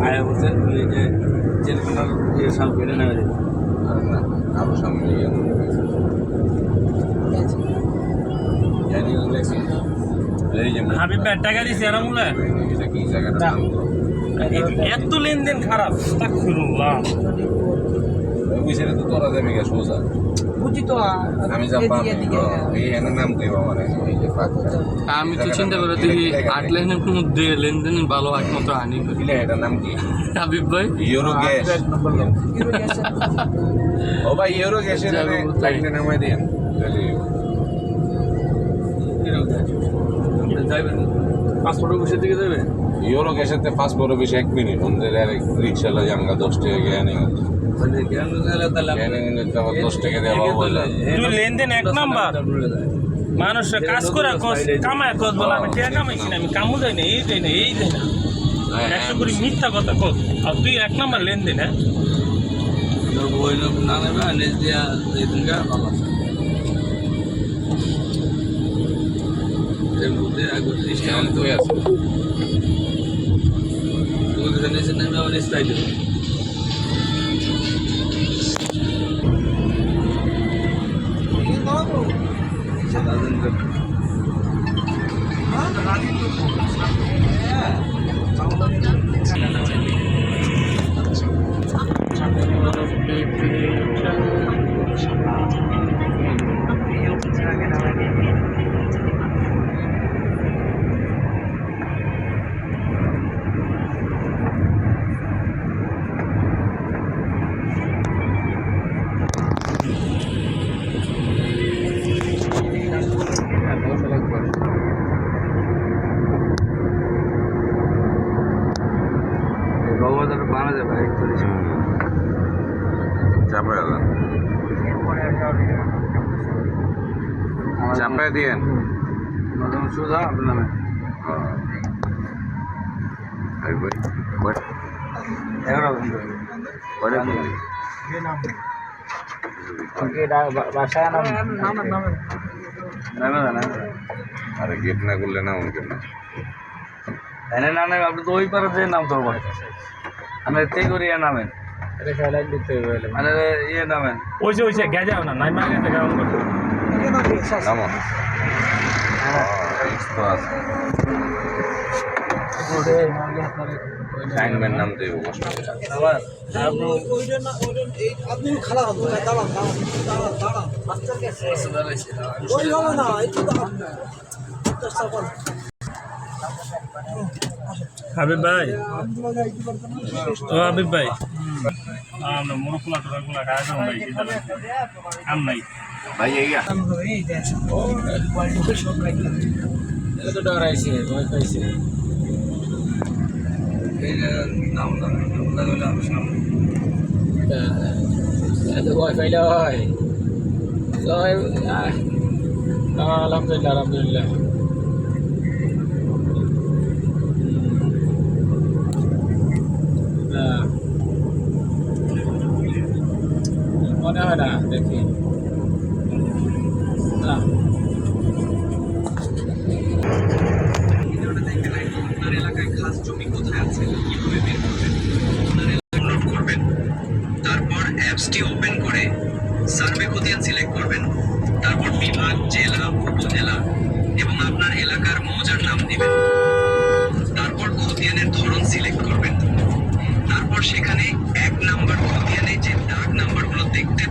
আয়া বলছে এই যে জেলখানার সামনে কেটে নেমে দেবে না আরো সামনে হাবিব ভাই টাকা দিছি আর আমুলা এটা কি জায়গাটা এত লেনদেন খারাপ আস্তাগফিরুল্লাহ ওই ছেলে তো তোরা যাবে গা সোজা বুঝি তো আমি যা পাবো এই এনার নাম কইবা মানে এই যে আমি তো চিন্তা করে দেখি 8 লাইনের মধ্যে লেনদেন ভালো একমাত্র আনি কিলে এটার নাম কি হাবিব ভাই ইউরো গ্যাস ও ভাই ইউরো গ্যাসের লাইনে নামাই দেন যাইবেন পাসপোর্টের বসে দিকে যাবে ইউরো গ্যাসের ফার্স্ট বড় বেশি 1 মিনিট ওদের রিক্সা লাগে আমরা 10 টাকা গিয়ে নিয়ে তুই লেনদেন এক নাম্বার মানুষ কাজ করে কামায় কস বলে আমি টাকা কামাইছি না আমি কামও যাই না এই যাই না এই যাই না 100 কোটি মিথ্যা কথা কস আর তুই এক নাম্বার লেনদেন হ্যাঁ ওই লোক না নেবে নিজ দিয়া দিনকা ভালো আছে এর মধ্যে আগে স্টাইল তো আছে তুই জানিস না আমি আমার স্টাইল চাপাই দিয়েন সোজা আপনার নামে আরে গেট না করলে না কেন এনে নামে আপনি তো ওই পারে যে নাম তো আমি তে করি নামেন মানে ইয়ে নামেন ওই যে গেজাও না নাই মাগে গাউন করতে নামো লাইনম্যান নাম দেবো কষ্ট আপনি খালা দাঁড়ান ওই হবে না একটু হাবিব ভাই ও হাবিব ভাই আমরা মুরকুলা টুরাকুলা খাওয়া যাবো ভাই কাম নাই ভাই এই এটা তো ডরাইছে ভয় পাইছে এই নাম লাগলাম সামনে এটা ভয় পাইলে হয় আলহামদুলিল্লাহ মনে হয় না দেখি না আপনার এলাকায় খাস জমি কোথায় আছে কিভাবে বের করবেন আপনার এলাকা নোট করবেন তারপর অ্যাপসটি ওপেন করে সার্ভে খতিয়ান সিলেক্ট করবেন তারপর বিভাগ জেলা উপজেলা এবং আপনার এলাকার মৌজার নাম দিবেন তারপর খতিয়ানের ধরন সিলেক্ট করবেন তারপর সেখানে 1 নাম্বার খতিয়ানে যে দাগ নাম্বারগুলো দেখতে